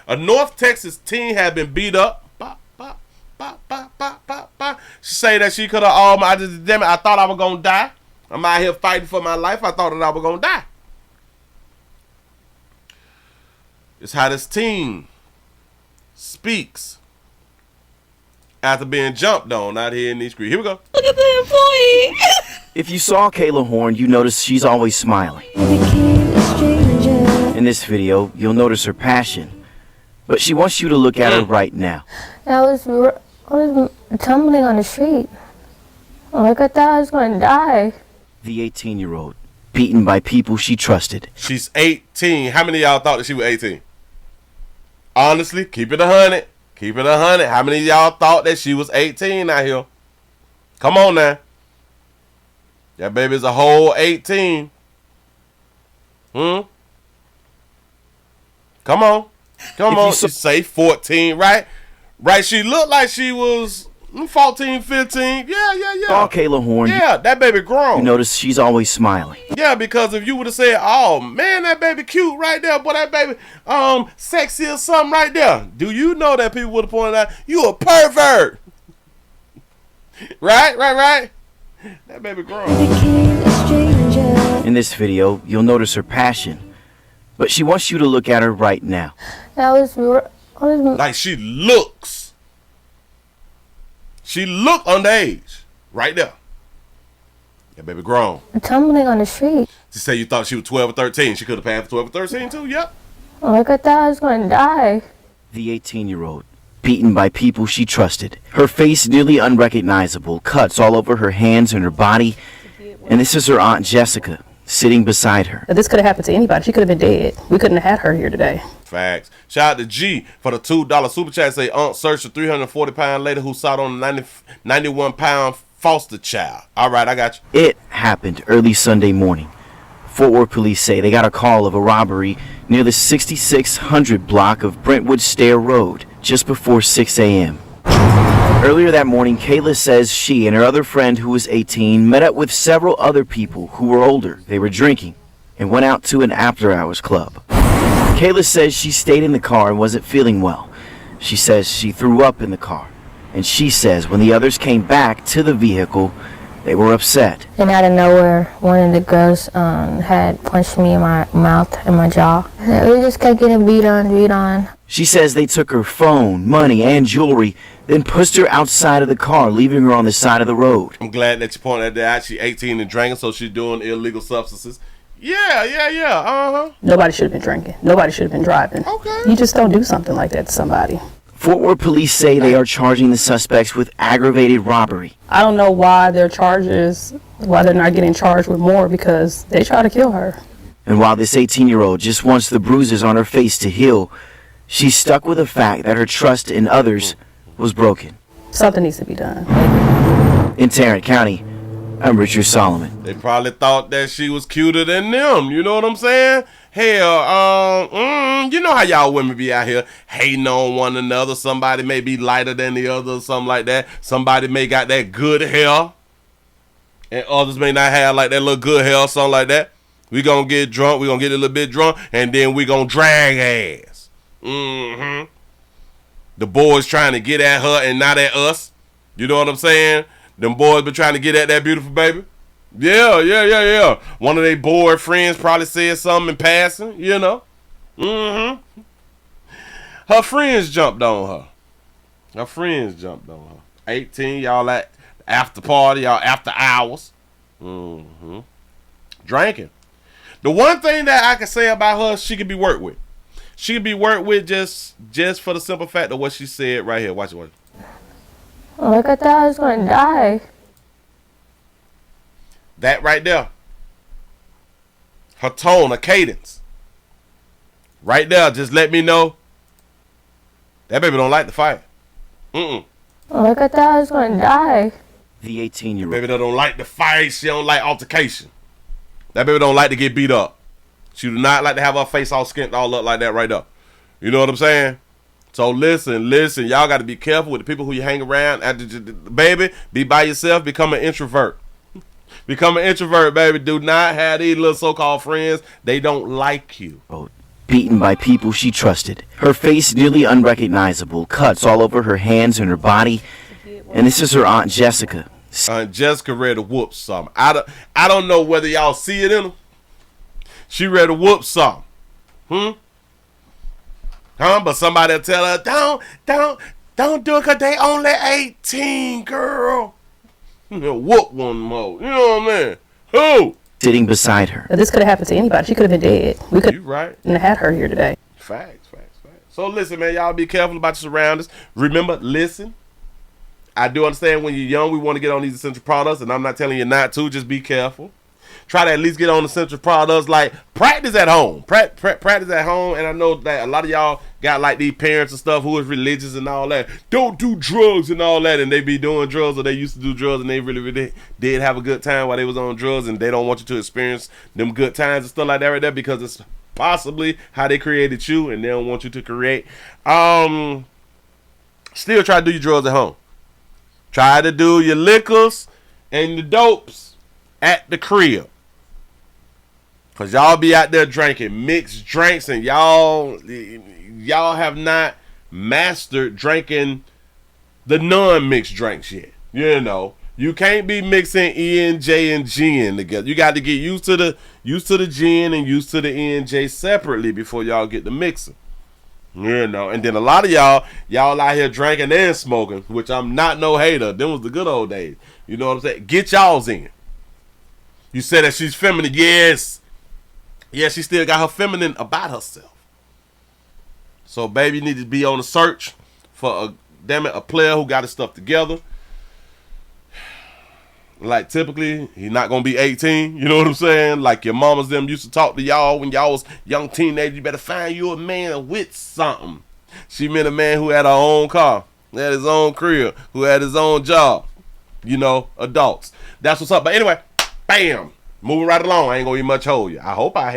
A North Texas teen had been beat up. Bop, bop, bop, bop, bop, bop, bop. She say that she could have damn it, I thought I was gonna die. I'm out here fighting for my life. I thought that I was gonna die. It's how this teen speaks after being jumped on out here in these streets. Here we go. Look at the employee. If you saw Kayla Horn, you notice she's always smiling. In this video, you'll notice her passion, but she wants you to look at her right now. I was tumbling on the street. Like I thought I was going to die. The 18-year-old, beaten by people she trusted. She's 18. How many of y'all thought that she was 18? Honestly, keep it 100. Keep it 100. How many of y'all thought that she was 18 out here? Come on now. That baby's a whole 18. Come on. Come on. She say 14, right? Right, she looked like she was 14, 15. Yeah. Saw Kayla Horn. Yeah, that baby grown. You notice she's always smiling. Yeah, because if you would have said, oh, man, that baby cute right there. Boy, that baby sexy or something right there. Do you know that people would have pointed out, you a pervert? Right. That baby grown. In this video, you'll notice her passion, but she wants you to look at her right now. I was like she looks. She look underage. Right there. That baby grown. tumbling on the street. She said you thought she was 12 or 13. She could have passed 12 or 13 too, yep. Like I thought I was going to die. The 18-year-old, beaten by people she trusted. Her face nearly unrecognizable, cuts all over her hands and her body. And this is her Aunt Jessica, sitting beside her. This could have happened to anybody. She could have been dead. We couldn't have had her here today. Facts. Shout out to G for the $2 super chat. Say Aunt searched a 340-pound lady who sought on a 91-pound foster child. All right, I got you. It happened early Sunday morning. Fort Worth police say they got a call of a robbery near the 6600 block of Brentwood Stair Road just before 6 a.m. Earlier that morning, Kayla says she and her other friend who was 18 met up with several other people who were older. They were drinking and went out to an after-hours club. Kayla says she stayed in the car and wasn't feeling well. She says she threw up in the car. And she says when the others came back to the vehicle, they were upset. And out of nowhere, one of the girls had punched me in my mouth and my jaw. We just kept getting beat on. She says they took her phone, money, and jewelry, then pushed her outside of the car, leaving her on the side of the road. I'm glad that you pointed that out. She's 18 and drinking, so she's doing illegal substances. Yeah. Nobody should have been drinking. Nobody should have been driving. Okay. You just don't do something like that to somebody. Fort Worth police say they are charging the suspects with aggravated robbery. I don't know why they're not getting charged with more, because they tried to kill her. And while this 18-year-old just wants the bruises on her face to heal, she's stuck with the fact that her trust in others was broken. Something needs to be done. In Tarrant County, I'm Richard Solomon. They probably thought that she was cuter than them. You know what I'm saying? Hell, you know how y'all women be out here hating on one another. Somebody may be lighter than the other or something like that. Somebody may got that good hair, and others may not have like that little good hair or something like that. We gonna get drunk. We gonna get a little bit drunk, and then we gonna drag ass. The boys trying to get at her and not at us. You know what I'm saying? Them boys been trying to get at that beautiful baby. Yeah. One of their boy friends probably said something in passing, you know. Her friends jumped on her. 18, y'all at after party, y'all after hours. Drinking. The one thing that I can say about her, she can be worked with. She can be worked with just for the simple fact of what she said right here. Watch it. Like I thought I was going to die. That right there. Her tone, her cadence. Right there, just let me know that baby don't like to fight. Like I thought I was going to die. The 18-year-old. Baby that don't like to fight. She don't like altercation. That baby don't like to get beat up. She do not like to have her face all skint all up like that right there. You know what I'm saying? So listen, y'all got to be careful with the people who you hang around. Baby, be by yourself. Become an introvert. Become an introvert, baby. Do not have these little so-called friends. They don't like you. beaten by people she trusted. Her face nearly unrecognizable, cuts all over her hands and her body. And this is her Aunt Jessica. Aunt Jessica ready to whoop something. I don't know whether y'all see it in her. She ready to whoop something. But somebody will tell her, don't do it because they only 18, girl. Whoop one more. You know what I mean? Who? Sitting beside her. Now, this could have happened to anybody. She could have been dead. We could You right. have had her here today. Facts. So listen, man, y'all be careful about your surroundings. Remember, listen. I do understand when you're young, we want to get on these essential products, and I'm not telling you not to. Just be careful. Try to at least get on essential products. Like, practice at home. Practice at home. And I know that a lot of y'all got like these parents and stuff who is religious and all that. Don't do drugs and all that. And they be doing drugs, or they used to do drugs, and they really did have a good time while they was on drugs, and they don't want you to experience them good times and stuff like that right there, because it's possibly how they created you, and they don't want you to create. Still try to do your drugs at home. Try to do your liquors and the dopes at the crib. Cause y'all be out there drinking mixed drinks, and y'all have not mastered drinking the non-mixed drinks yet. You know, you can't be mixing ENJ and gin together. You got to get used to the gin and used to the ENJ separately before y'all get the mixing. You know, and then a lot of y'all out here drinking and smoking, which I'm not no hater. Them was the good old days. You know what I'm saying? Get y'all's in. You said that she's feminine. Yes. Yeah, she still got her feminine about herself. So, baby, you need to be on the search for a player who got his stuff together. Like, typically, he's not going to be 18. You know what I'm saying? Like your mamas them used to talk to y'all when y'all was young teenagers. You better find you a man with something. She meant a man who had her own car, who had his own crib, who had his own job. You know, adults. That's what's up. But anyway, bam. Moving right along. I ain't going to even much hold you. I hope I